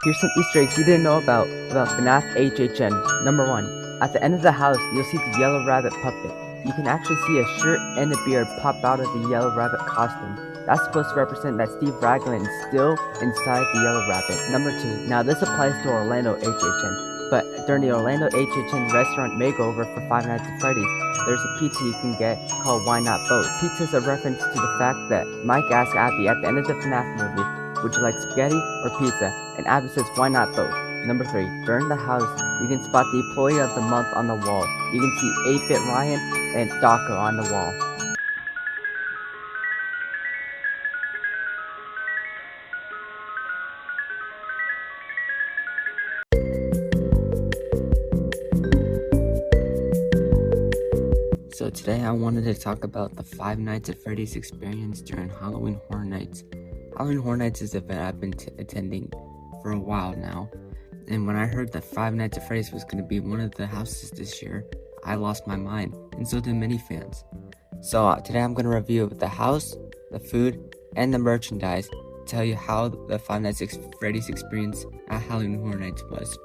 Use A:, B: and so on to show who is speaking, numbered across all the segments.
A: Here's some Easter eggs you didn't know about FNAF HHN. Number 1. At the end of the house, you'll see the yellow rabbit puppet. You can actually see a shirt and a beard pop out of the yellow rabbit costume. That's supposed to represent that Steve Raglan is still inside the yellow rabbit. Number 2. Now this applies to Orlando HHN, but during the Orlando HHN restaurant makeover for Five Nights at Freddy's, there's a pizza you can get called Why Not Both. Pizza is a reference to the fact that Mike asked Abby at the end of the FNAF movie, would you like spaghetti or pizza? And Abby says, why not both? Number 3. During the house, you can spot the employee of the month on the wall. You can see 8-Bit Ryan and Daka on the wall. So today I wanted to talk about the Five Nights at Freddy's experience during Halloween Horror Nights. Halloween Horror Nights is an event I've been attending for a while now, and when I heard that Five Nights at Freddy's was going to be one of the houses this year, I lost my mind, and so did many fans. So today I'm going to review the house, the food, and the merchandise to tell you how the Five Nights at Freddy's experience at Halloween Horror Nights was.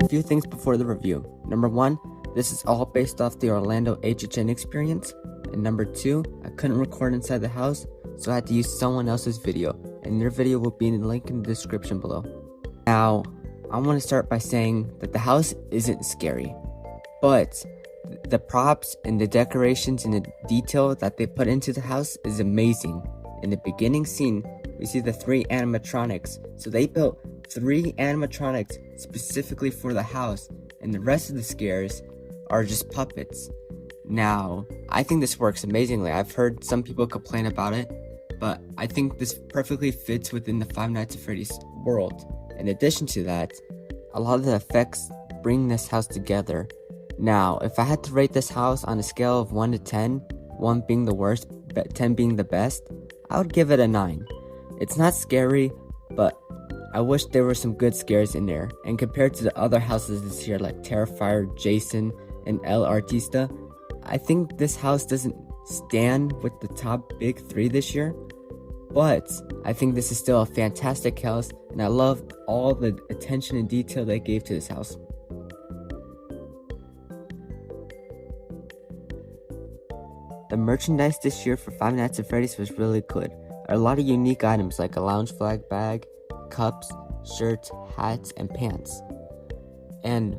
A: A few things before the review. Number 1, this is all based off the Orlando HHN experience. And number 2, I couldn't record inside the house, so I had to use someone else's video, and their video will be in the link in the description below. Now, I want to start by saying that the house isn't scary, but the props and the decorations and the detail that they put into the house is amazing. In the beginning scene, we see the 3 animatronics, so they built 3 animatronics specifically for the house, and the rest of the scares are just puppets. Now, I think this works amazingly. I've heard some people complain about it, but I think this perfectly fits within the Five Nights at Freddy's world. In addition to that, a lot of the effects bring this house together. Now, if I had to rate this house on a scale of 1 to 10, 1 being the worst, but 10 being the best, I would give it a 9. It's not scary, but I wish there were some good scares in there. And compared to the other houses this year like Terrifier, Jason, and El Artista, I think this house doesn't stand with the top big 3 this year. But I think this is still a fantastic house, and I loved all the attention and detail they gave to this house. The merchandise this year for Five Nights at Freddy's was really good. There are a lot of unique items like a lounge flag bag, cups, shirts, hats, and pants. And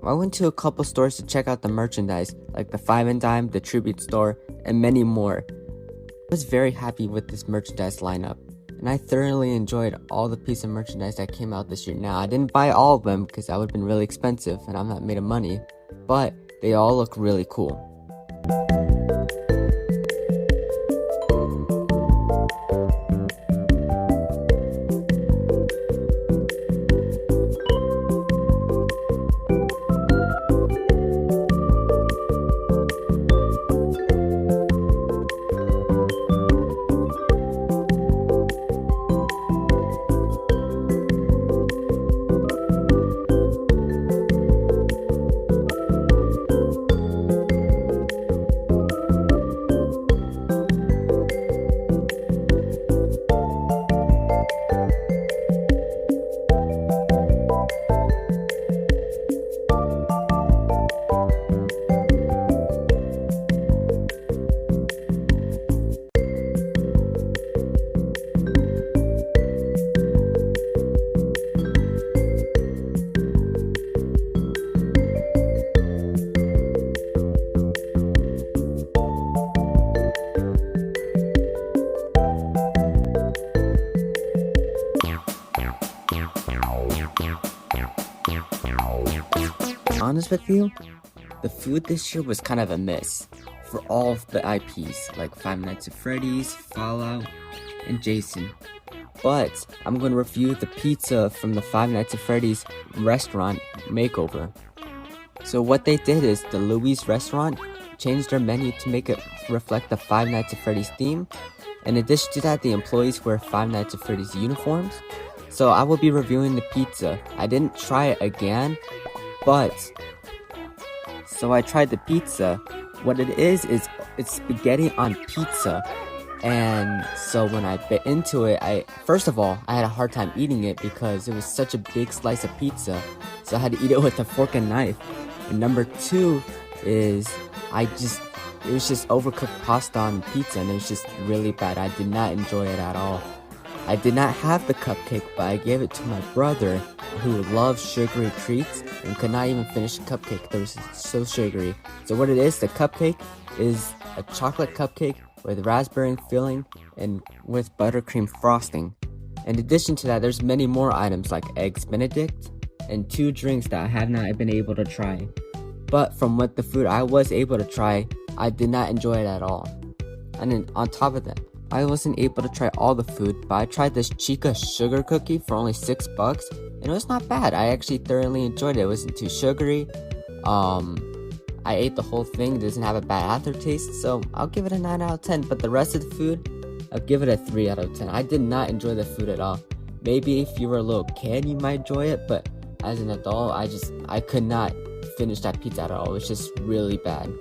A: I went to a couple stores to check out the merchandise, like the Five and Dime, the Tribute Store, and many more. I was very happy with this merchandise lineup, and I thoroughly enjoyed all the pieces of merchandise that came out this year. Now, I didn't buy all of them because that would have been really expensive, and I'm not made of money, but they all look really cool. Honest with you, the food this year was kind of a miss for all of the IPs like Five Nights at Freddy's, Fallout, and Jason. But I'm going to review the pizza from the Five Nights at Freddy's restaurant makeover. So what they did is the Louis restaurant changed their menu to make it reflect the Five Nights at Freddy's theme. In addition to that, the employees wear Five Nights at Freddy's uniforms. So I will be reviewing the pizza. I didn't try it again, but so I tried the pizza. What it is it's spaghetti on pizza. And so when I bit into it, first of all, I had a hard time eating it because it was such a big slice of pizza. So I had to eat it with a fork and knife. And number two is it was just overcooked pasta on pizza, and it was just really bad. I did not enjoy it at all. I did not have the cupcake, but I gave it to my brother, who loves sugary treats and could not even finish the cupcake. It was so sugary. So what it is, the cupcake is a chocolate cupcake with raspberry filling and with buttercream frosting. In addition to that, there's many more items like eggs Benedict and 2 drinks that I have not been able to try. But from what the food I was able to try, I did not enjoy it at all. And then on top of that, I wasn't able to try all the food, but I tried this Chica sugar cookie for only $6, and it was not bad. I actually thoroughly enjoyed it. It wasn't too sugary. I ate the whole thing. It doesn't have a bad aftertaste, so I'll give it a 9 out of 10. But the rest of the food, I'll give it a 3 out of 10. I did not enjoy the food at all. Maybe if you were a little kid, you might enjoy it, but as an adult, I could not finish that pizza at all. It was just really bad.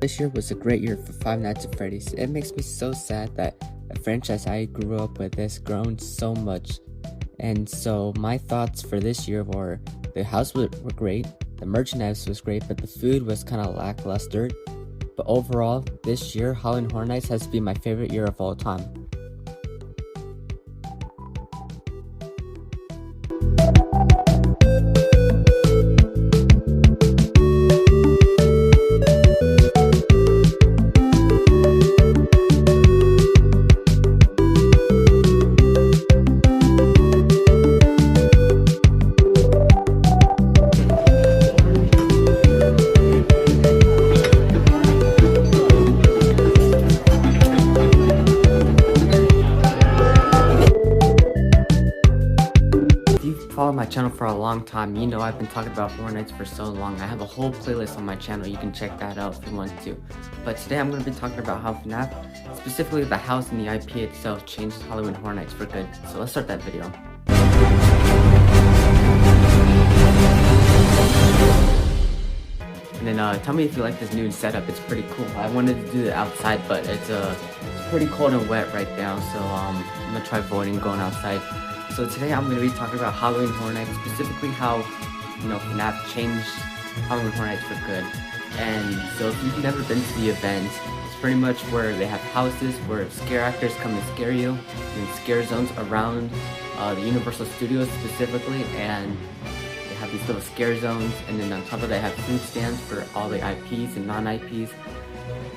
A: This year was a great year for Five Nights at Freddy's. It makes me so sad that a franchise I grew up with has grown so much. And so my thoughts for this year were the house were great, the merchandise was great, but the food was kind of lackluster. But overall, this year, Halloween Horror Nights has been my favorite year of all time. Followed my channel for a long time, you know I've been talking about Horror Nights for so long. I have a whole playlist on my channel, you can check that out if you want to. But today I'm going to be talking about how FNAF, specifically the house and the IP itself, changed Halloween Horror Nights for good. So let's start that video. And then tell me if you like this new setup, it's pretty cool. I wanted to do it outside, but it's pretty cold and wet right now, so I'm going to try avoiding going outside. So today I'm going to be talking about Halloween Horror Nights, specifically how, FNAF changed Halloween Horror Nights for good. And so if you've never been to the event, it's pretty much where they have houses where scare actors come and scare you, and scare zones around the Universal Studios specifically, and they have these little scare zones, and then on top of that they have food stands for all the IPs and non-IPs.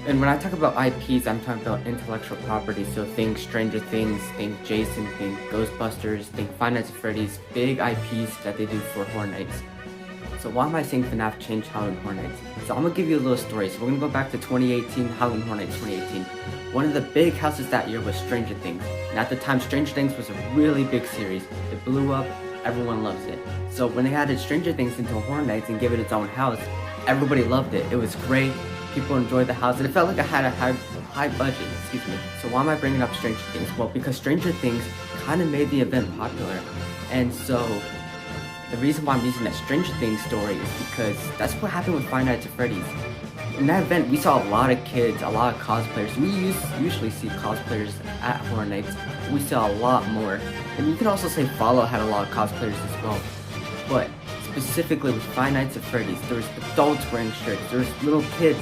A: And when I talk about IPs, I'm talking about intellectual property, so think Stranger Things, think Jason, think Ghostbusters, think Five Nights at Freddy's, big IPs that they do for Horror Nights. So why am I saying FNAF changed Halloween Horror Nights? So I'm going to give you a little story. So we're going to go back to 2018, Halloween Horror Nights 2018. One of the big houses that year was Stranger Things. And at the time, Stranger Things was a really big series. It blew up, everyone loves it. So when they added Stranger Things into Horror Nights and gave it its own house, everybody loved it. It was great. People enjoyed the house, and it felt like I had a high budget, So why am I bringing up Stranger Things? Well, because Stranger Things kind of made the event popular. And so the reason why I'm using that Stranger Things story is because that's what happened with Five Nights at Freddy's. In that event, we saw a lot of kids, a lot of cosplayers. We usually see cosplayers at Horror Nights. We saw a lot more. And you can also say Fallout had a lot of cosplayers as well. But specifically with Five Nights at Freddy's, there was adults wearing shirts, there was little kids.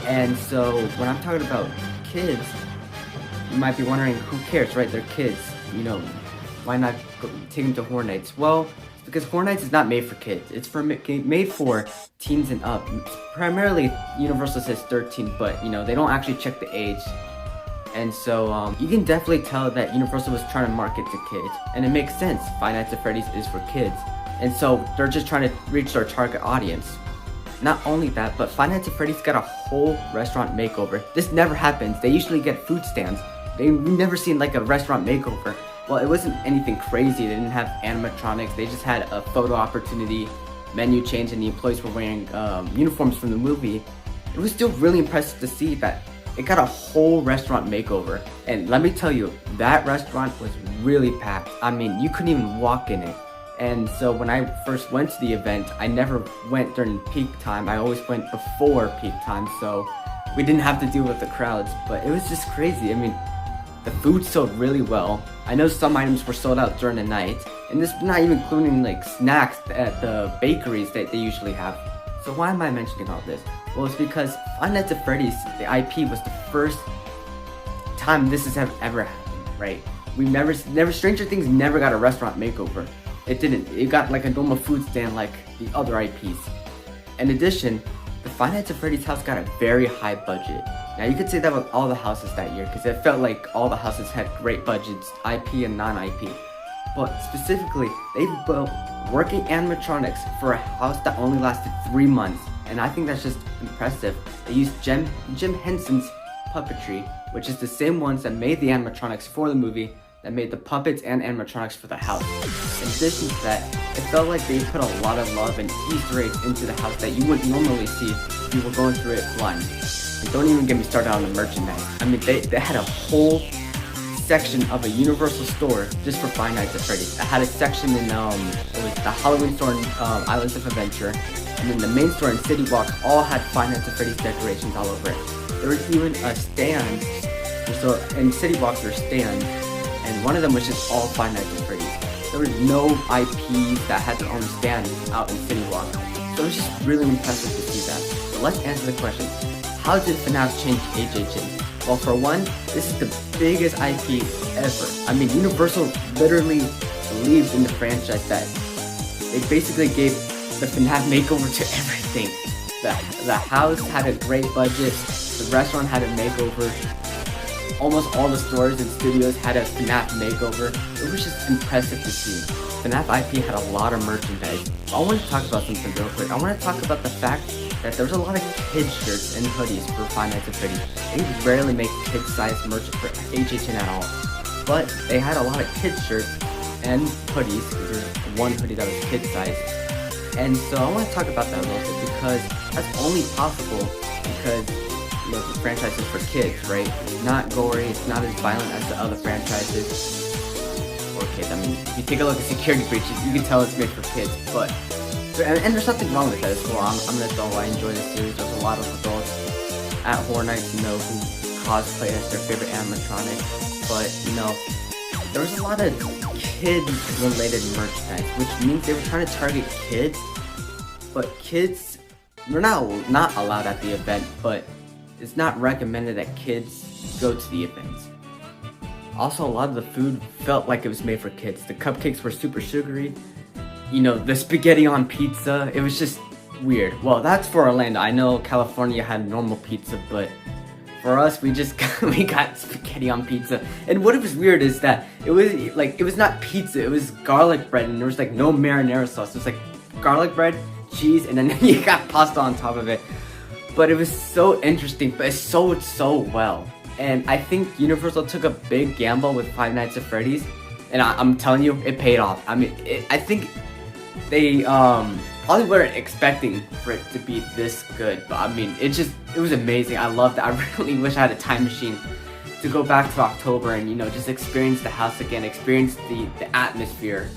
A: And so when I'm talking about kids, you might be wondering, who cares, right? They're kids, why not take them to Horror Nights? Well, because Horror Nights is not made for kids. It's made for teens and up. Primarily, Universal says 13, but they don't actually check the age. And so you can definitely tell that Universal was trying to market to kids, and it makes sense. Five Nights at Freddy's is for kids, and so they're just trying to reach their target audience. Not only that, but Five Nights at Freddy's got a whole restaurant makeover. This never happens. They usually get food stands. We've never seen like a restaurant makeover. Well, it wasn't anything crazy. They didn't have animatronics. They just had a photo opportunity, menu change, and the employees were wearing uniforms from the movie. It was still really impressive to see that it got a whole restaurant makeover. And let me tell you, that restaurant was really packed. I mean, you couldn't even walk in it. And so when I first went to the event, I never went during peak time. I always went before peak time, so we didn't have to deal with the crowds. But it was just crazy. I mean, the food sold really well. I know some items were sold out during the night, and this is not even including like snacks at the bakeries that they usually have. So why am I mentioning all this? Well, it's because Five Nights at Freddy's, the IP, was the first time this has ever happened, right? Stranger Things never got a restaurant makeover. It didn't. It got like a normal food stand like the other IPs. In addition, the Five Nights at Freddy's house got a very high budget. Now you could say that with all the houses that year, because it felt like all the houses had great budgets, IP and non-IP. But specifically, they built working animatronics for a house that only lasted 3 months. And I think that's just impressive. They used Jim Henson's puppetry, which is the same ones that made the animatronics for the movie, that made the puppets and animatronics for the house. In addition to that, it felt like they put a lot of love and Easter eggs into the house that you wouldn't normally see if you were going through it blind. And don't even get me started on the merchandise. I mean, they had a whole section of a Universal store just for Five Nights at Freddy's. It had a section in, it was the Halloween store in Islands of Adventure, and then the main store in City Walk all had Five Nights at Freddy's decorations all over it. There was even a stand, so in City Walk there's stands, and one of them was just all Five Nights at Freddy's. There was no IP that had their own stand out in City Walk. So it was just really impressive to see that. So let's answer the question. How did FNAF change HHN? Well, for one, this is the biggest IP ever. I mean, Universal literally believed in the franchise that they basically gave the FNAF makeover to everything. The house had a great budget, the restaurant had a makeover, almost all the stores and studios had a FNAF makeover. It was just impressive to see. FNAF IP had a lot of merchandise. I want to talk about something real quick. I want to talk about the fact that there was a lot of kids shirts and hoodies for Five Nights at Freddy's. They rarely make kid-sized merch for HHN at all. But they had a lot of kids shirts and hoodies, because there's one hoodie that was kid-sized. And so I want to talk about that a little bit, because that's only possible because the franchise is for kids, right? It's not gory, it's not as violent as the other franchises for kids. I mean, if you take a look at Security Breach, you can tell it's made for kids, but and there's nothing wrong with that as well. I'm an adult, I enjoy this series. There's a lot of adults at Horror Nights, who cosplay as their favorite animatronic, but there was a lot of kid-related merchandise, which means they were trying to target kids, but kids, they're not allowed at the event, but it's not recommended that kids go to the events. Also, a lot of the food felt like it was made for kids. The cupcakes were super sugary. The spaghetti on pizza, it was just weird. Well, that's for Orlando. I know California had normal pizza, but for us, we got spaghetti on pizza. And what was weird is that it was not pizza, it was garlic bread, and there was like no marinara sauce. It was like garlic bread, cheese, and then you got pasta on top of it. But it was so interesting, but it sold so well. And I think Universal took a big gamble with Five Nights at Freddy's, and I'm telling you, it paid off. I mean, I think they probably weren't expecting for it to be this good, but I mean, it was amazing. I loved it. I really wish I had a time machine to go back to October and just experience the house again, experience the atmosphere.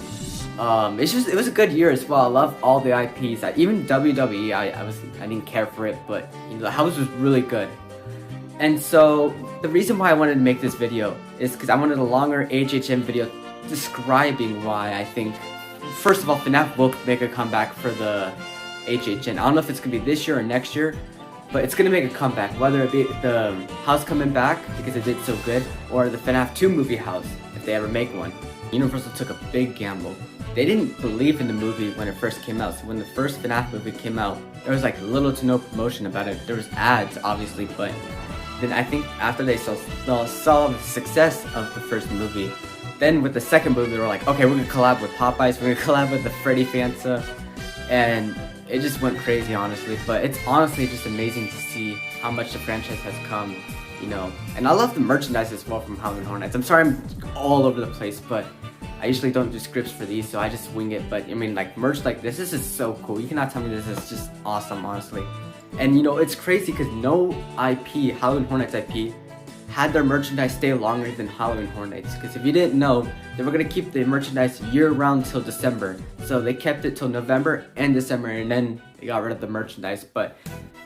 A: It was a good year as well. I love all the IPs. Even WWE, I didn't care for it, but the house was really good. And so the reason why I wanted to make this video is because I wanted a longer HHN video describing why I think, first of all, FNAF will make a comeback for the HHN. I don't know if it's gonna be this year or next year, but it's gonna make a comeback, whether it be the house coming back because it did so good, or the FNAF 2 movie house, if they ever make one. Universal took a big gamble. They didn't believe in the movie when it first came out, so when the first FNAF movie came out, there was like little to no promotion about it. There was ads, obviously, but then I think after they saw the success of the first movie, then with the second movie, they were like, okay, we're gonna collab with Popeyes, we're gonna collab with the Freddy Fanta, and it just went crazy, honestly. But it's honestly just amazing to see how much the franchise has come, And I love the merchandise as well from Halloween Horror Nights. I'm sorry I'm all over the place, but I usually don't do scripts for these, so I just wing it. But I mean, like, merch like this is so cool. You cannot tell me this is just awesome, honestly. And it's crazy because no IP, Halloween Horror Nights IP, had their merchandise stay longer than Halloween Horror Nights, because if you didn't know, they were going to keep the merchandise year-round till December. So they kept it till November and December, and then they got rid of the merchandise.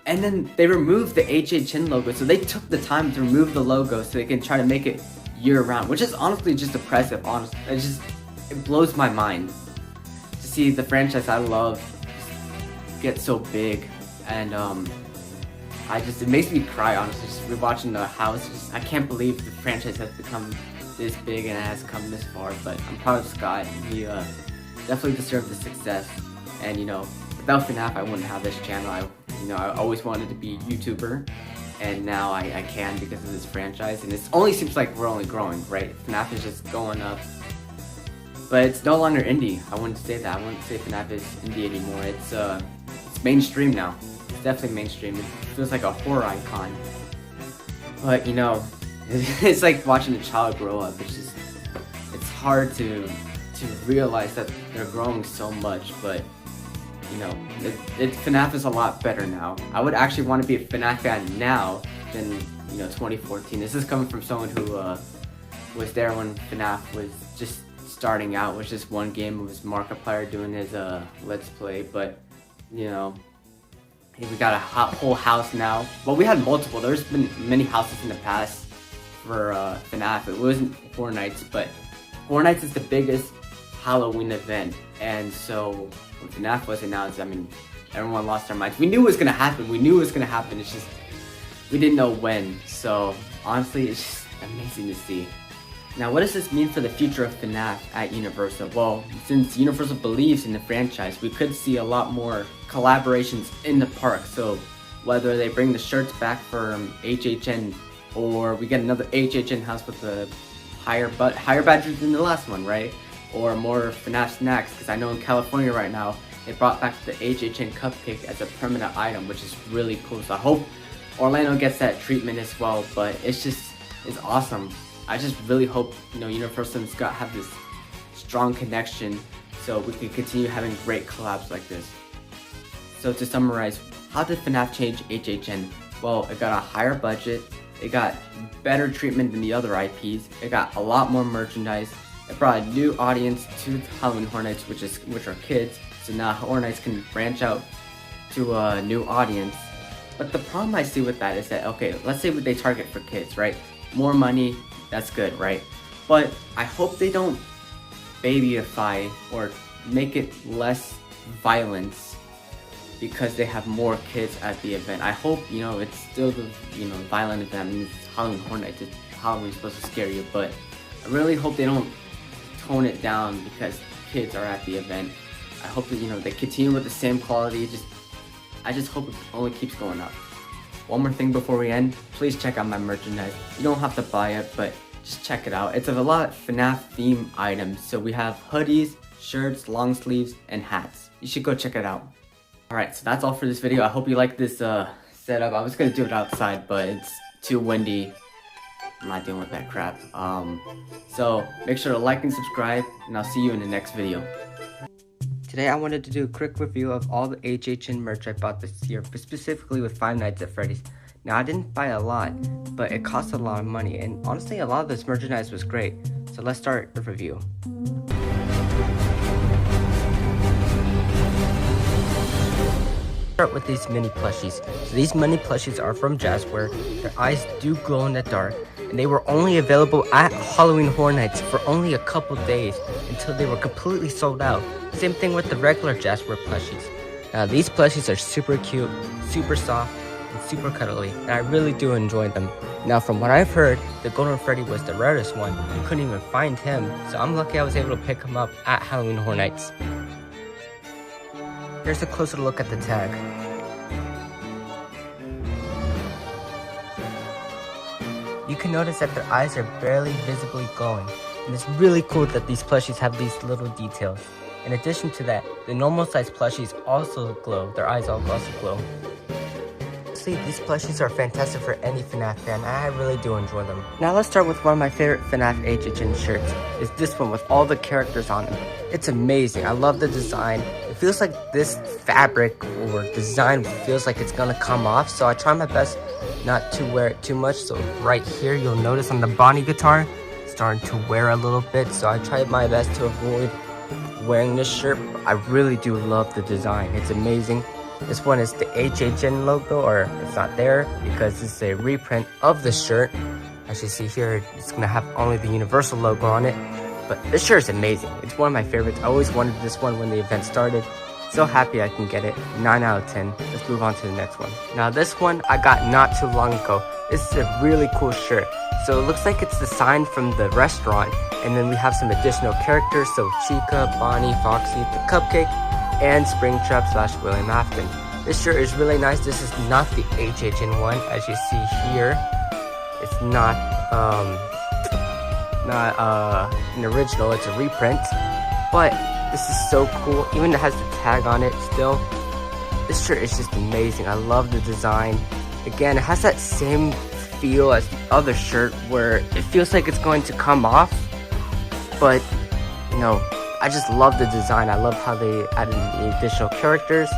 A: And then they removed the HHN logo, so they took the time to remove the logo so they can try to make it year-round, which is honestly just impressive. Honestly, it blows my mind to see the franchise I love get so big. And it makes me cry, honestly, just rewatching the house. I can't believe the franchise has become this big and it has come this far, but I'm proud of Scott. He definitely deserved the success. And without FNAF, I wouldn't have this channel. I always wanted to be a YouTuber, and now I can because of this franchise. And it only seems like we're only growing, right? FNAF is just going up. But it's no longer indie. I wouldn't say that. I wouldn't say FNAF is indie anymore. It's mainstream now. It's definitely mainstream. It feels like a horror icon. But it's like watching a child grow up. It's hard to realize that they're growing so much. But FNAF is a lot better now. I would actually want to be a FNAF fan now than 2014. This is coming from someone who was there when FNAF was just starting out, with just one game. It was Markiplier doing his Let's Play. But we got a whole house now. Well, we had multiple. There's been many houses in the past for FNAF. It wasn't Horror Nights, but Horror Nights is the biggest Halloween event. And so when FNAF was announced, everyone lost their minds. We knew it was gonna happen. It's just we didn't know when. So honestly, it's just amazing to see. Now, what does this mean for the future of FNAF at Universal? Well, since Universal believes in the franchise, we could see a lot more collaborations in the park. So whether they bring the shirts back from HHN, or we get another HHN house with a higher budget than the last one, right? Or more FNAF snacks, because I know in California right now, they brought back the HHN cupcake as a permanent item, which is really cool. So I hope Orlando gets that treatment as well, but it's awesome. I just really hope, Universal and Scott have this strong connection so we can continue having great collabs like this. So to summarize, how did FNAF change HHN? Well, it got a higher budget, it got better treatment than the other IPs, it got a lot more merchandise, it brought a new audience to Halloween Horror Nights, which are kids, so now Horror Nights can branch out to a new audience. But the problem I see with that is that, okay, let's say they target for kids, right? More money, that's good, right? But I hope they don't babyify or make it less violence because they have more kids at the event. I hope, it's still the, violent event. I mean, it's Halloween Horror Nights. Halloween's supposed to scare you, but I really hope they don't tone it down because kids are at the event. I hope that, they continue with the same quality. I just hope it only keeps going up. One more thing before we end, please check out my merchandise. You don't have to buy it, but just check it out. It's a lot of FNAF theme items. So we have hoodies, shirts, long sleeves, and hats. You should go check it out. Alright, so that's all for this video. I hope you like this setup. I was gonna do it outside, but it's too windy. I'm not dealing with that crap. So make sure to like and subscribe, and I'll see you in the next video. Today I wanted to do a quick review of all the HHN merch I bought this year, but specifically with Five Nights at Freddy's. Now I didn't buy a lot, but it cost a lot of money, and honestly a lot of this merchandise was great. So let's start the review. Start with these mini plushies. So these mini plushies are from Jazzware. Their eyes do glow in the dark, and they were only available at Halloween Horror Nights for only a couple days until they were completely sold out. Same thing with the regular Jazzware plushies. Now these plushies are super cute, super soft, and super cuddly, and I really do enjoy them. Now from what I've heard, the Golden Freddy was the rarest one. You couldn't even find him, so I'm lucky I was able to pick him up at Halloween Horror Nights. Here's a closer look at the tag. You can notice that their eyes are barely visibly glowing, and it's really cool that these plushies have these little details. In addition to that, the normal size plushies also glow. Their eyes also glow. Honestly, these plushies are fantastic for any FNAF fan, and I really do enjoy them. Now let's start with one of my favorite FNAF HHN shirts. It's this one with all the characters on it. It's amazing. I love the design. It feels like this fabric or design feels like it's gonna come off, so I try my best not to wear it too much. So right here, you'll notice on the Bonnie guitar, starting to wear a little bit. So I tried my best to avoid wearing this shirt. I really do love the design. It's amazing. This one is the HHN logo, or it's not there because it's a reprint of the shirt. As you see here, it's gonna have only the Universal logo on it. But this shirt is amazing. It's one of my favorites. I always wanted this one when the event started. So happy I can get it. 9 out of 10. Let's move on to the next one. Now this one I got not too long ago. This is a really cool shirt. So it looks like it's the sign from the restaurant. And then we have some additional characters. So Chica, Bonnie, Foxy, the Cupcake, and Springtrap / William Afton. This shirt is really nice. This is not the HHN one, as you see here. It's not an original. It's a reprint. But this is so cool. Even it has the tag on it still. This shirt is just amazing. I love the design. Again, it has that same feel as the other shirt where it feels like it's going to come off, but you know, I just love the design. I love how they added the additional characters,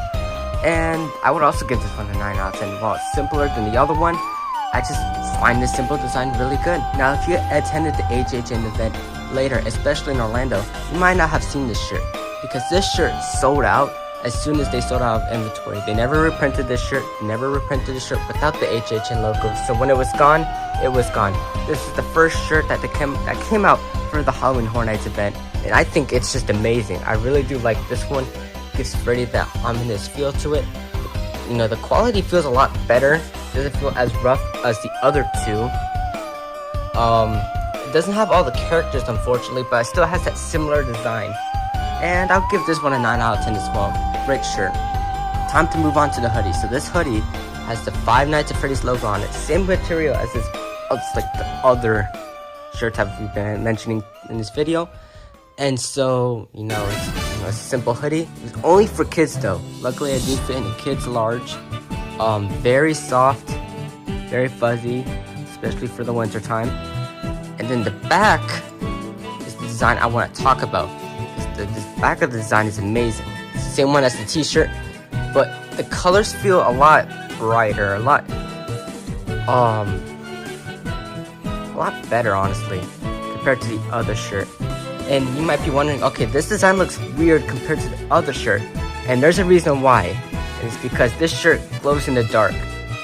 A: and I would also give this one a 9 out of 10. While it's simpler than the other one, I just find this simple design really good. Now, if you attended the HHN event later, especially in Orlando, you might not have seen this shirt because this shirt sold out as soon as they sold out of inventory. They never reprinted this shirt, never reprinted the shirt without the HHN logo. So when it was gone, it was gone. This is the first shirt that came out for the Halloween Horror Nights event, and I think it's just amazing. I really do like this one. It gives Freddy that ominous feel to it. You know, the quality feels a lot better. It doesn't feel as rough as the other two. It doesn't have all the characters, unfortunately, but it still has that similar design. And I'll give this one a 9 out of 10 as well. Great shirt. Time to move on to the hoodie. So this hoodie has the Five Nights at Freddy's logo on it. Same material as this, it's like the other shirt type we've been mentioning in this video. And so, you know, it's a simple hoodie. It's only for kids though. Luckily I do fit in a kid's large. Very soft, very fuzzy, especially for the winter time. And then the back is the design I want to talk about. The back of the design is amazing. It's the same one as the t-shirt, but the colors feel a lot brighter, a lot better, honestly, compared to the other shirt. And you might be wondering, okay, this design looks weird compared to the other shirt, and there's a reason why. It's because this shirt glows in the dark.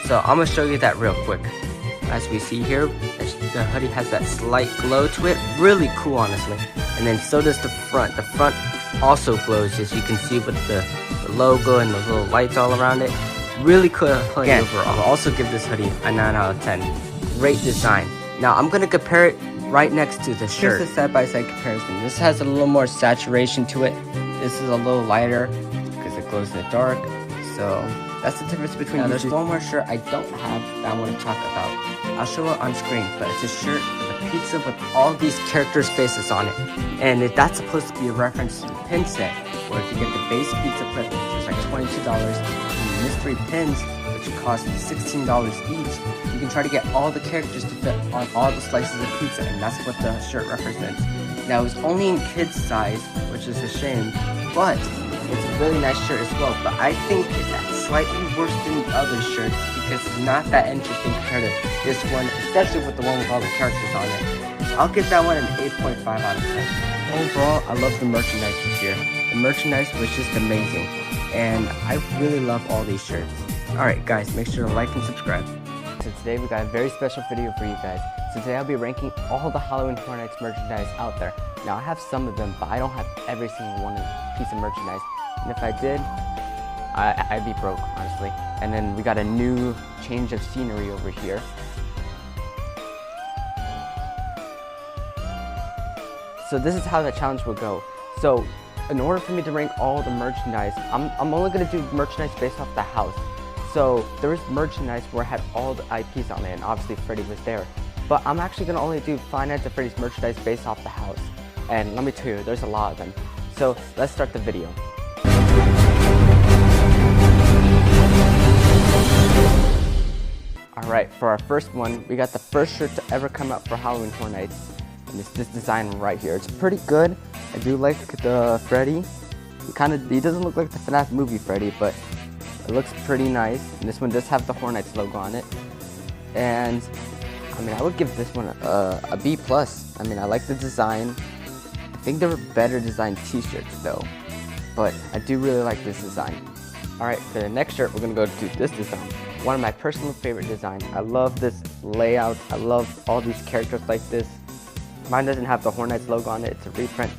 A: So I'm gonna show you that real quick. As we see here, the hoodie has that slight glow to it. Really cool, honestly. And then so does the front. The front also glows, as you can see with the logo and those little lights all around it. Really cool hoodie overall. I'll also give this hoodie a 9 out of 10. Great design. Now I'm gonna compare it right next to the shirt. Here's a side-by-side comparison. This has a little more saturation to it. This is a little lighter because it glows in the dark. So that's the difference between these two. There's one more shirt I don't have that I want to talk about. I'll show it on screen, but it's a shirt with a pizza with all these characters' faces on it. And that's supposed to be a reference to the pin set, where if you get the base pizza clip, which is like $22, and the mystery pins, which cost $16 each, you can try to get all the characters to fit on all the slices of pizza, and that's what the shirt represents. Now, it's only in kids size, which is a shame, but it's a really nice shirt as well. But I think it's slightly worse than the other shirts because it's not that interesting compared to this one, especially with the one with all the characters on it. I'll give that one an 8.5 out of 10. Overall, I love the merchandise this year. The merchandise was just amazing, and I really love all these shirts. Alright guys, make sure to like and subscribe. So today we got a very special video for you guys. So today I'll be ranking all the Halloween Horror Nights merchandise out there. Now I have some of them, but I don't have every single one piece of merchandise. And if I did, I'd be broke, honestly. And then we got a new change of scenery over here. So this is how the challenge will go. So in order for me to rank all the merchandise, I'm only going to do merchandise based off the house. So there was merchandise where I had all the IPs on it, and obviously Freddy was there. But I'm actually going to only do Five Nights at Freddy's merchandise based off the house. And let me tell you, there's a lot of them. So let's start the video. Alright, for our first one, we got the first shirt to ever come out for Halloween Horror Nights. And it's this design right here. It's pretty good. I do like the Freddy. He doesn't look like the FNAF movie Freddy, but it looks pretty nice. And this one does have the Horror Nights logo on it. And I mean, I would give this one a B+. I mean, I like the design. I think there were better designed t-shirts though, but I do really like this design. Alright, for the next shirt, we're gonna go to this design. One of my personal favorite designs. I love this layout. I love all these characters like this. Mine doesn't have the Hornets logo on it, it's a reprint.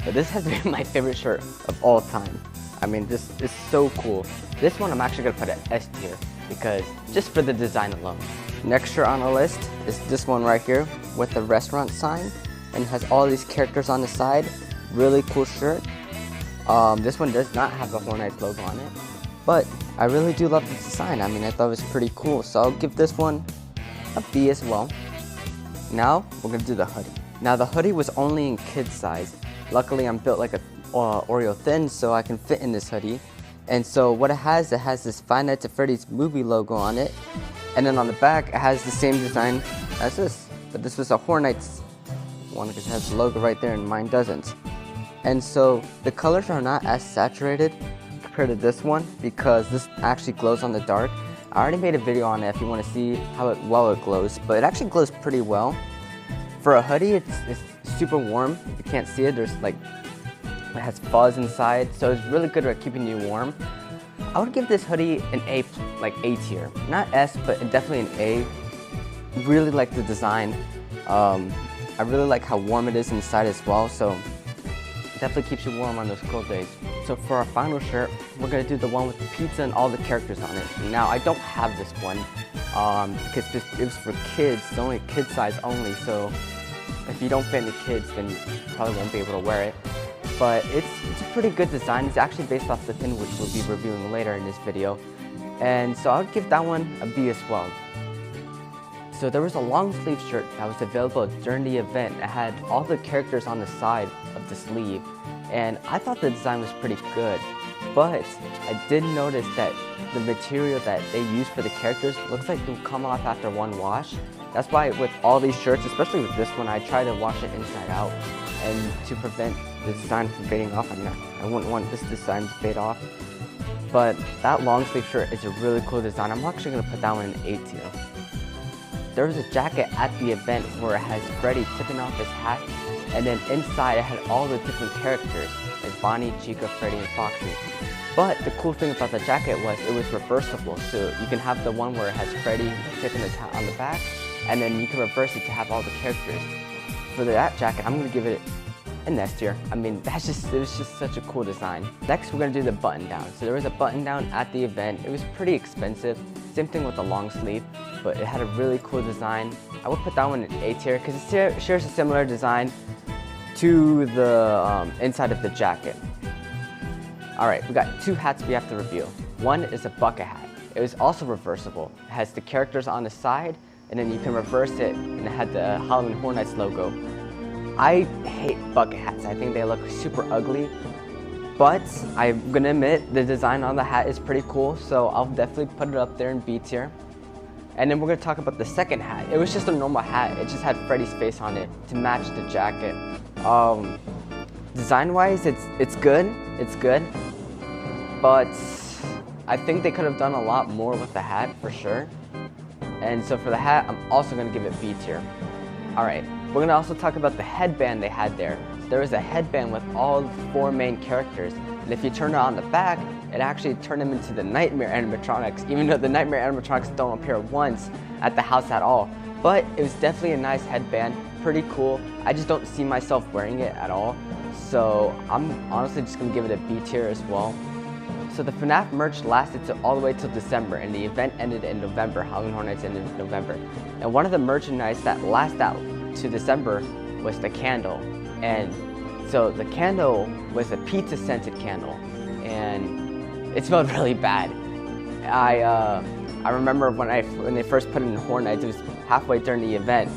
A: But this has been my favorite shirt of all time. I mean, this is so cool. This one I'm actually gonna put at S tier because just for the design alone. Next shirt on the list is this one right here with the restaurant sign and has all these characters on the side. Really cool shirt. This one does not have the Hornets logo on it, but I really do love the design. I mean, I thought it was pretty cool, so I'll give this one a B as well. Now we're gonna do the hoodie. Now the hoodie was only in kid size. Luckily, I'm built like a Oreo thin, so I can fit in this hoodie. And so what it has this Five Nights at Freddy's movie logo on it. And then on the back, it has the same design as this. But this was a Hornets one because it has the logo right there and mine doesn't. And so the colors are not as saturated compared to this one because this actually glows on the dark. I already made a video on it if you want to see how well it glows, but it actually glows pretty well. For a hoodie, it's super warm. If you can't see it, there's like, it has fuzz inside, so it's really good at keeping you warm. I would give this hoodie an A, like A tier. Not S, but definitely an A. Really like the design. I really like how warm it is inside as well, so it definitely keeps you warm on those cold days. So for our final shirt, we're gonna do the one with the pizza and all the characters on it. Now, I don't have this one because it was for kids, it's only kid size only, so if you don't fit into kids, then you probably won't be able to wear it. But it's a pretty good design. It's actually based off the pin, which we'll be reviewing later in this video. And so I would give that one a B as well. So there was a long sleeve shirt that was available during the event. It had all the characters on the side of the sleeve. And I thought the design was pretty good. But I did notice that the material that they use for the characters looks like it'll come off after one wash. That's why with all these shirts, especially with this one, I try to wash it inside out. And to prevent the design from fading off, I wouldn't want this design to fade off. But that long sleeve shirt is a really cool design. I'm actually going to put that one in A tier. There was a jacket at the event where it has Freddy tipping off his hat, and then inside it had all the different characters like Bonnie, Chica, Freddy, and Foxy. But the cool thing about the jacket was it was reversible, so you can have the one where it has Freddy tipping his hat on the back, and then you can reverse it to have all the characters. For that jacket, I'm going to give it an S tier. I mean, it was just such a cool design. Next, we're going to do the button down. So there was a button down at the event. It was pretty expensive. Same thing with the long sleeve, but it had a really cool design. I would put that one in A tier because it shares a similar design to the inside of the jacket. Alright, we got two hats we have to review. One is a bucket hat. It was also reversible. It has the characters on the side, and then you can reverse it, and it had the Halloween Hornets logo. I hate bucket hats. I think they look super ugly, but I'm gonna admit the design on the hat is pretty cool, so I'll definitely put it up there in B tier. And then we're gonna talk about the second hat. It was just a normal hat. It just had Freddy's face on it to match the jacket. Design-wise, it's good. It's good, but I think they could have done a lot more with the hat for sure. And so for the hat, I'm also going to give it B tier. Alright, we're going to also talk about the headband they had there. So there was a headband with all 4 main characters. And if you turn it on the back, it actually turned them into the Nightmare animatronics, even though the Nightmare animatronics don't appear once at the house at all. But it was definitely a nice headband, pretty cool. I just don't see myself wearing it at all. So I'm honestly just going to give it a B tier as well. So the FNAF merch lasted all the way till December, and the event ended in November. Halloween Hornets ended in November. And one of the merchandise that lasted out to December was the candle. And so the candle was a pizza scented candle, and it smelled really bad. I remember when they first put it in Hornets, it was halfway during the event.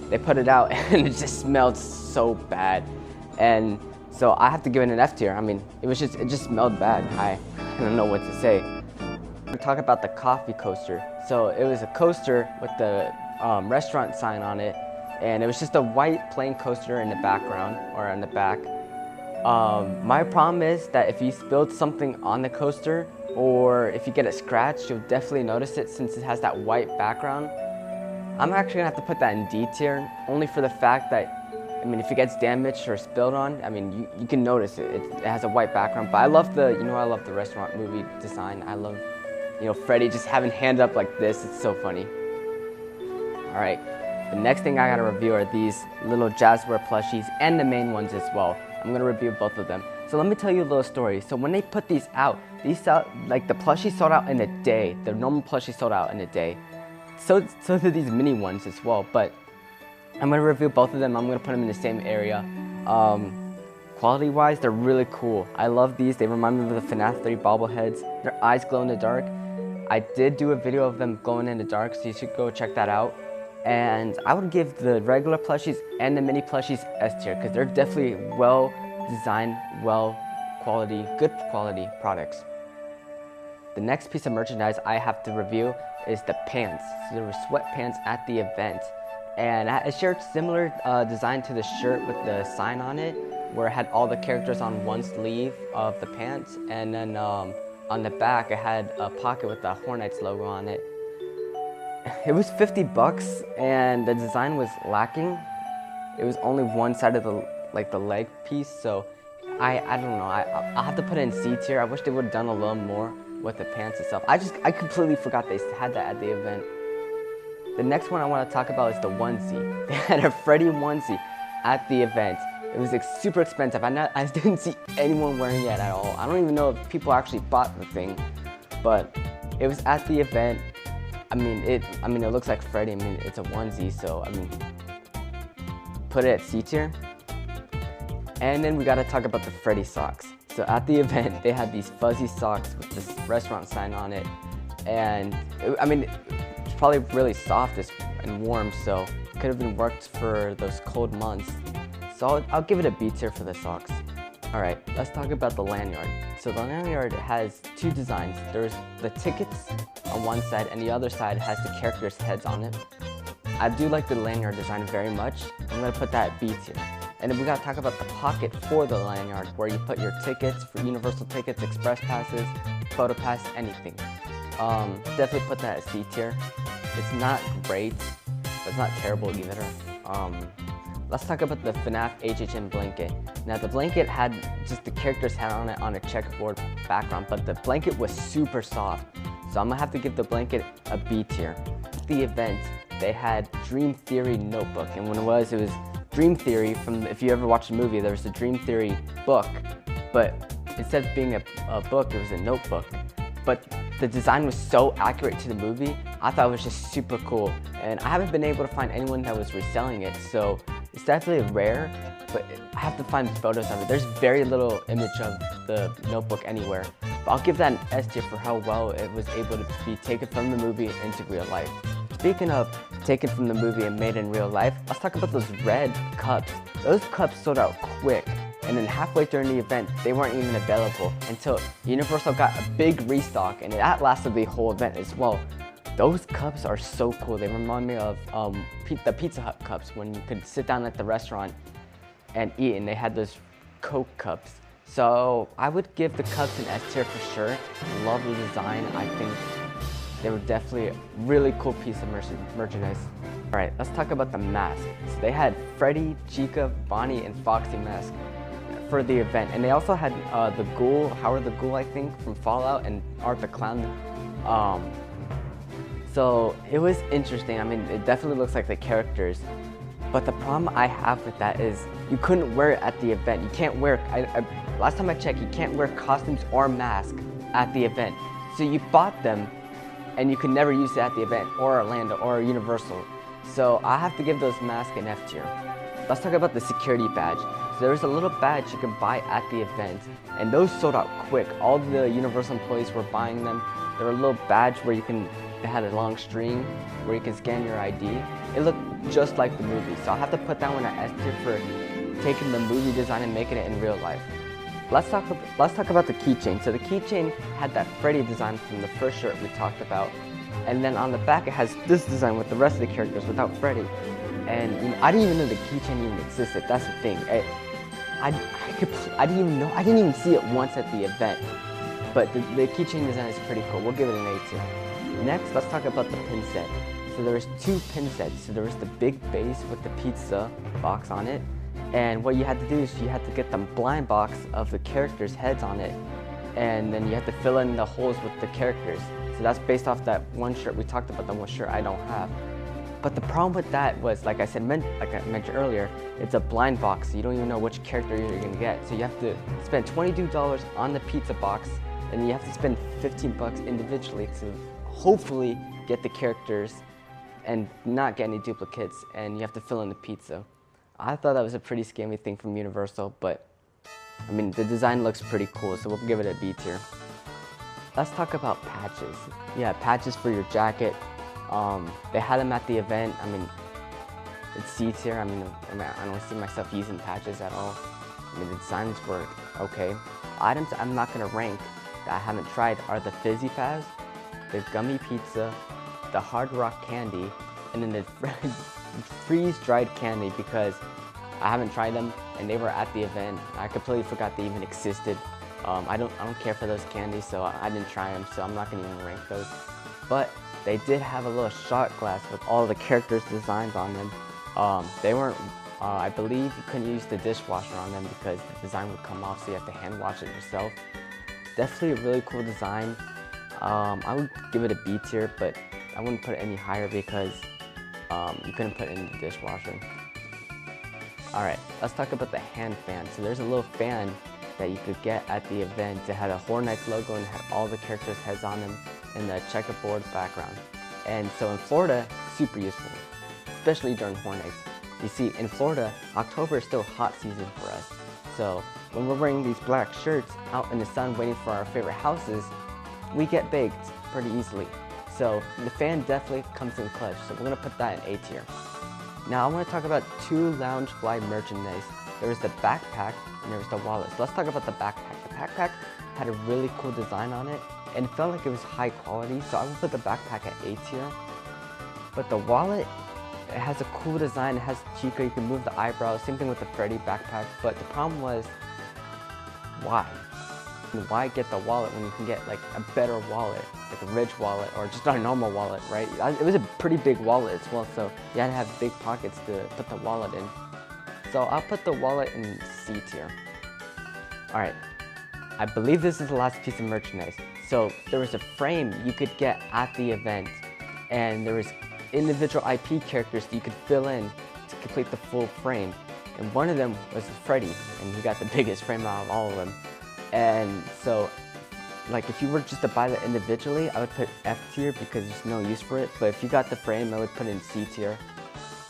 A: They put it out and it just smelled so bad. And so I have to give it an F tier. I mean, it just smelled bad. I don't know what to say. We're talking about the coffee coaster. So it was a coaster with the restaurant sign on it, and it was just a white plain coaster in the background, or in the back. My problem is that if you spilled something on the coaster, or if you get it scratched, you'll definitely notice it since it has that white background. I'm actually gonna have to put that in D tier, only for the fact that, I mean, if it gets damaged or spilled on, I mean, you can notice it. It has a white background, but I love the, I love the restaurant movie design. I love, Freddy just having hand up like this. It's so funny. All right, the next thing I gotta review are these little Jazzware plushies and the main ones as well. I'm gonna review both of them. So let me tell you a little story. So when they put these out, like the plushies sold out in a day. The normal plushies sold out in a day. So did these mini ones as well. But I'm gonna review both of them. I'm gonna put them in the same area. Quality-wise, they're really cool. I love these. They remind me of the FNAF 3 bobbleheads. Their eyes glow in the dark. I did do a video of them glowing in the dark, so you should go check that out. And I would give the regular plushies and the mini plushies S tier because they're definitely well designed, good quality products. The next piece of merchandise I have to review is the pants. So there were sweatpants at the event, and it shared similar design to the shirt with the sign on it, where it had all the characters on one sleeve of the pants, and then on the back it had a pocket with the Hornets logo on it. It was 50 bucks, and the design was lacking. It was only one side of the leg piece, so I don't know. I'll have to put it in C tier. I wish they would have done a little more with the pants itself. I completely forgot they had that at the event. The next one I want to talk about is the onesie. They had a Freddy onesie at the event. It was super expensive. I didn't see anyone wearing it at all. I don't even know if people actually bought the thing, but it was at the event. I mean, it looks like Freddy. I mean, it's a onesie, so I mean, put it at C tier. And then we gotta talk about the Freddy socks. So at the event, they had these fuzzy socks with this restaurant sign on it, and it's probably really soft and warm, so it could have been worked for those cold months. So I'll give it a B tier for the socks. All right, let's talk about the lanyard. So the lanyard has two designs. There's the tickets on one side, and the other side has the characters' heads on it. I do like the lanyard design very much. I'm gonna put that at B tier. And then we gotta talk about the pocket for the lanyard, where you put your tickets for Universal tickets, express passes, photo pass, anything. Definitely put that at C tier. It's not great, but it's not terrible either. Let's talk about the FNAF HHN blanket. Now the blanket had just the character's head on it on a checkerboard background, but the blanket was super soft. So I'm gonna have to give the blanket a B tier. At the event, they had Dream Theory notebook, and when it was Dream Theory from, if you ever watched the movie, there was a Dream Theory book, but instead of being a book, it was a notebook. But the design was so accurate to the movie, I thought it was just super cool. And I haven't been able to find anyone that was reselling it, so it's definitely rare, but I have to find photos of it. There's very little image of the notebook anywhere. But I'll give that an S tier for how well it was able to be taken from the movie into real life. Speaking of taken from the movie and made in real life, let's talk about those red cups. Those cups sold out quick, and then halfway during the event, they weren't even available until Universal got a big restock, and that lasted the whole event as well. Those cups are so cool. They remind me of the Pizza Hut cups when you could sit down at the restaurant and eat, and they had those Coke cups. So I would give the cups an S tier for sure. Love the design. I think they were definitely a really cool piece of merchandise. All right, let's talk about the mask. So they had Freddy, Chica, Bonnie, and Foxy mask for the event. And they also had the Ghoul, Howard the Ghoul, I think, from Fallout, and Art the Clown. So it was interesting. I mean, it definitely looks like the characters. But the problem I have with that is you couldn't wear it at the event. You can't wear, last time I checked, you can't wear costumes or mask at the event. So you bought them, and you could never use it at the event, or Orlando, or Universal. So I have to give those masks an F tier. Let's talk about the security badge. So there was a little badge you can buy at the event, and those sold out quick. All the Universal employees were buying them. There were a little badge where they had a long string where you can scan your ID. It looked just like the movie, so I'll have to put that one at S tier for taking the movie design and making it in real life. Let's talk about the keychain. So the keychain had that Freddy design from the first shirt we talked about, and then on the back it has this design with the rest of the characters without Freddy. And I didn't even know the keychain even existed. That's the thing. I didn't even see it once at the event. But the keychain design is pretty cool. We'll give it an A tier. Next, let's talk about the pin set. So So there was 2 pin sets. So there was the big base with the pizza box on it, and what you had to do is you had to get the blind box of the characters' heads on it, and then you have to fill in the holes with the characters. So that's based off that one shirt we talked about, the one shirt I don't have. But the problem with that was, like I mentioned earlier, it's a blind box, so you don't even know which character you're gonna get. So you have to spend $22 on the pizza box, and you have to spend 15 bucks individually to hopefully get the characters and not get any duplicates, and you have to fill in the pizza. I thought that was a pretty scammy thing from Universal, but I mean, the design looks pretty cool, so we'll give it a B tier. Let's talk about patches. Yeah, patches for your jacket. They had them at the event. I mean, it's C tier. I mean, I don't see myself using patches at all. I mean, the designs were okay. Items I'm not gonna rank that I haven't tried are the Fizzy Faz, the Gummy Pizza, the Hard Rock Candy, and then the freeze-dried candy, because I haven't tried them and they were at the event. I completely forgot they even existed. I don't care for those candies, so I didn't try them, so I'm not gonna even rank those. But they did have a little shot glass with all the characters' designs on them. They weren't, I believe you couldn't use the dishwasher on them because the design would come off, so you have to hand wash it yourself. Definitely a really cool design. I would give it a B tier, but I wouldn't put it any higher because you couldn't put it in the dishwasher. Alright, let's talk about the hand fan. So there's a little fan that you could get at the event. It had a Horror Nights logo and had all the characters' heads on them in the checkerboard background. And so in Florida, super useful, especially during Horror Nights. You see, in Florida, October is still hot season for us. So when we're wearing these black shirts out in the sun waiting for our favorite houses, we get baked pretty easily. So the fan definitely comes in clutch, so we're gonna put that in A tier. Now I want to talk about 2 Loungefly merchandise. There was the backpack and there was the wallet. So let's talk about the backpack. The backpack had a really cool design on it and it felt like it was high quality, so I would put the backpack at A tier. But the wallet, it has a cool design. It has Chica, you can move the eyebrows, same thing with the Freddy backpack. But the problem was, why? Why get the wallet when you can get like a better wallet, like a Ridge wallet or just a normal wallet, right? It was a pretty big wallet as well, so you had to have big pockets to put the wallet in. So I'll put the wallet in C tier. Alright, I believe this is the last piece of merchandise. So there was a frame you could get at the event, and there was individual IP characters that you could fill in to complete the full frame. And one of them was Freddy, and he got the biggest frame out of all of them. And so, like, if you were just to buy that individually, I would put F tier because there's no use for it. But if you got the frame, I would put it in C tier.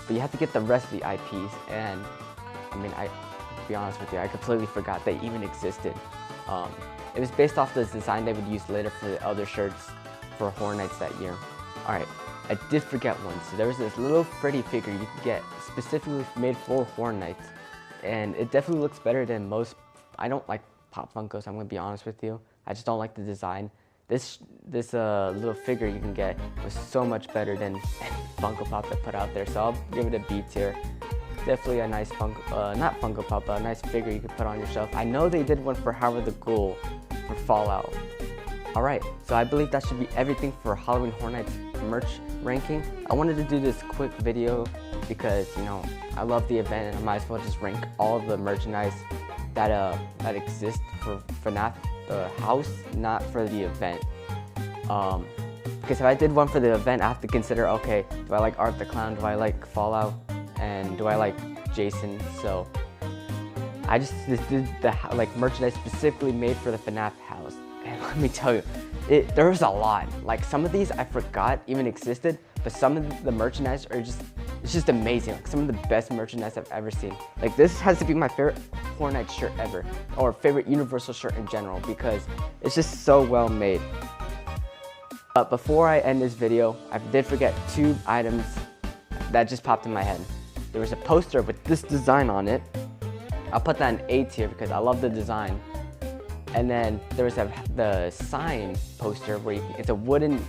A: But you have to get the rest of the IPs, and I mean, to be honest with you, I completely forgot they even existed. It was based off the design they would use later for the other shirts for Horror Nights that year. Alright, I did forget one. So there was this little Freddy figure you could get specifically made for Horror Nights, and it definitely looks better than most. I don't like Pop Funkos, I'm gonna be honest with you. I just don't like the design. This little figure you can get was so much better than any Funko Pop that put out there, so I'll give it a B tier. Definitely a nice not Funko Pop, but a nice figure you could put on your shelf. I know they did one for Howard the Ghoul for Fallout. Alright, so I believe that should be everything for Halloween Horror Nights merch ranking. I wanted to do this quick video because, you know, I love the event and I might as well just rank all of the merchandise that exists for FNAF the house, not for the event. Because if I did one for the event, I have to consider, okay, do I like Art the Clown, do I like Fallout, and do I like Jason? So I just did the like merchandise specifically made for the FNAF house, and let me tell you, there was a lot. Like, some of these I forgot even existed, but some of the merchandise are it's just amazing. Like, some of the best merchandise I've ever seen. Like, this has to be my favorite Horror Nights shirt ever, or favorite Universal shirt in general, because it's just so well made. But before I end this video, I did forget 2 items that just popped in my head. There was a poster with this design on it. I'll put that in A tier because I love the design. And then there was the sign poster where it's a wooden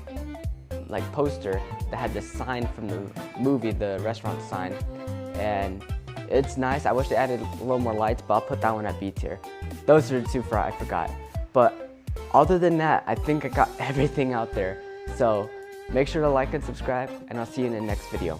A: like poster that had the sign from the movie, the restaurant sign, and it's nice. I wish they added a little more lights, but I'll put that one at B tier. Those are the 2 I forgot. But other than that, I think I got everything out there. So Make sure to like and subscribe, and I'll see you in the next video.